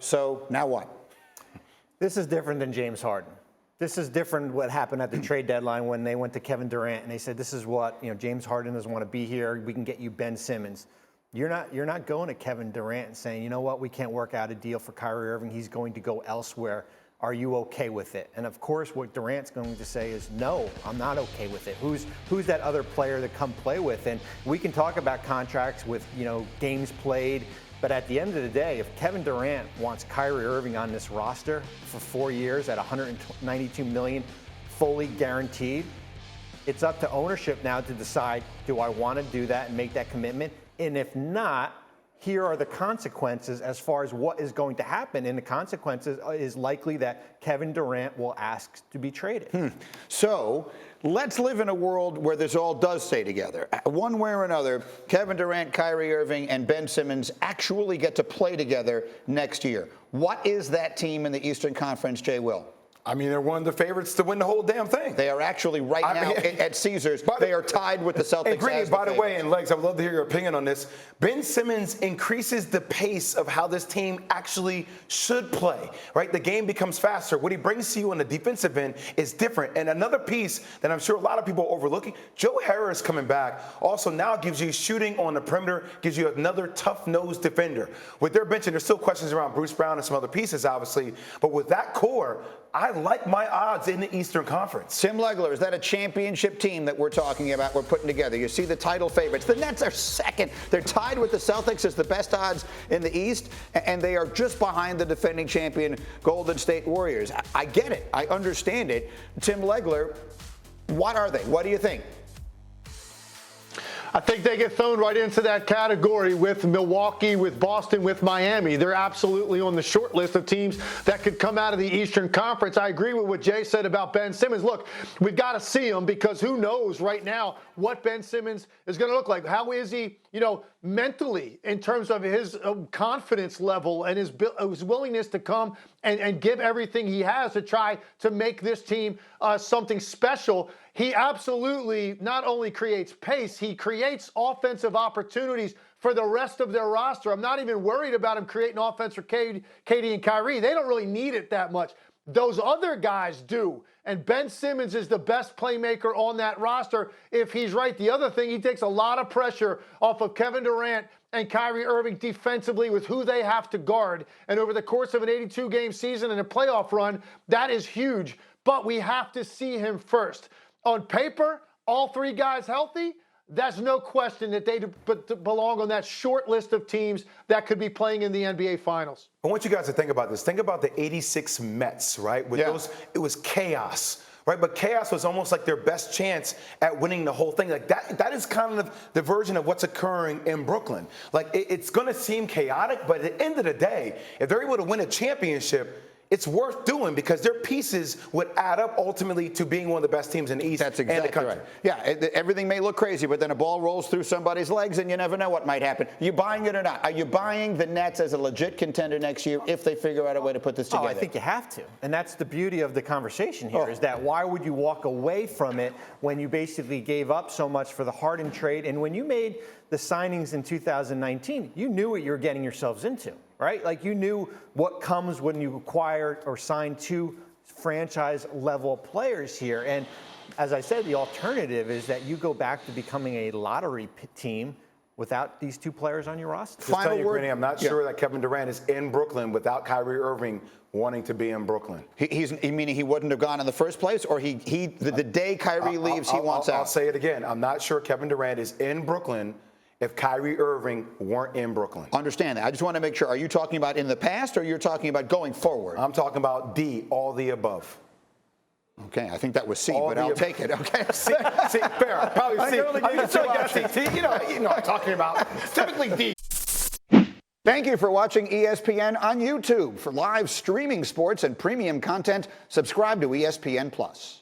So now what? This is different than James Harden. This is different what happened at the trade deadline when they went to Kevin Durant and they said, this is what, James Harden doesn't want to be here. We can get you Ben Simmons. You're not going to Kevin Durant and saying, you know what, we can't work out a deal for Kyrie Irving. He's going to go elsewhere. Are you okay with it? And of course, what Durant's going to say is, no, I'm not okay with it. Who's that other player to come play with? And we can talk about contracts with, games played. But at the end of the day, if Kevin Durant wants Kyrie Irving on this roster for 4 years at $192 million, fully guaranteed, it's up to ownership now to decide, do I want to do that and make that commitment? And if not, here are the consequences as far as what is going to happen. And the consequences is likely that Kevin Durant will ask to be traded. So let's live in a world where this all does stay together. One way or another, Kevin Durant, Kyrie Irving, and Ben Simmons actually get to play together next year. What is that team in the Eastern Conference, Jay Will? I mean, they're one of the favorites to win the whole damn thing. They are actually now at Caesars. They are tied with the Celtics. And Green, by the way, and Legs, I would love to hear your opinion on this. Ben Simmons increases the pace of how this team actually should play, right? The game becomes faster. What he brings to you on the defensive end is different. And another piece that I'm sure a lot of people are overlooking, Joe Harris coming back also now gives you shooting on the perimeter, gives you another tough-nosed defender. With their bench, and there's still questions around Bruce Brown and some other pieces, obviously, but with that core, I like my odds in the Eastern Conference. Tim Legler, is that a championship team that we're talking about, we're putting together? You see the title favorites. The Nets are second. They're tied with the Celtics as the best odds in the East, and they are just behind the defending champion Golden State Warriors. I get it. I understand it. Tim Legler, what are they? What do you think? I think they get thrown right into that category with Milwaukee, with Boston, with Miami. They're absolutely on the short list of teams that could come out of the Eastern Conference. I agree with what Jay said about Ben Simmons. Look, we've got to see him because who knows right now what Ben Simmons is going to look like. How is he, mentally in terms of his confidence level and his willingness to come and give everything he has to try to make this team something special. He absolutely not only creates pace, he creates offensive opportunities for the rest of their roster. I'm not even worried about him creating offense for KD and Kyrie. They don't really need it that much. Those other guys do. And Ben Simmons is the best playmaker on that roster if he's right. The other thing, he takes a lot of pressure off of Kevin Durant and Kyrie Irving defensively with who they have to guard. And over the course of an 82-game season and a playoff run, that is huge. But we have to see him first. On paper, all three guys healthy, that's no question that they belong on that short list of teams that could be playing in the NBA Finals. I want you guys to think about this. Think about the 86 Mets, right? With those, it was chaos, right? But chaos was almost like their best chance at winning the whole thing. Like that is kind of the version of what's occurring in Brooklyn. Like it's going to seem chaotic, but at the end of the day, if they're able to win a championship, it's worth doing because their pieces would add up ultimately to being one of the best teams in the East. That's exactly and the country. Right. Yeah, everything may look crazy, but then a ball rolls through somebody's legs and you never know what might happen. Are you buying it or not? Are you buying the Nets as a legit contender next year if they figure out a way to put this together? I think you have to. And that's the beauty of the conversation here is that why would you walk away from it when you basically gave up so much for the Harden trade? And when you made the signings in 2019, you knew what you were getting yourselves into. Right? Like you knew what comes when you acquire or sign two franchise level players here. And as I said, the alternative is that you go back to becoming a lottery team without these two players on your roster. Just tell you, Granny, I'm not sure that Kevin Durant is in Brooklyn without Kyrie Irving wanting to be in Brooklyn. Meaning he wouldn't have gone in the first place, or the day Kyrie leaves, he wants out? I'll say it again. I'm not sure Kevin Durant is in Brooklyn if Kyrie Irving weren't in Brooklyn. Understand that. I just want to make sure, are you talking about in the past or you're talking about going forward? I'm talking about all the above. Okay, I think that was C, but I'll take it. Okay. C, fair. Probably C. I'm talking about typically D. Thank you for watching ESPN on YouTube. For live streaming sports and premium content, subscribe to ESPN+.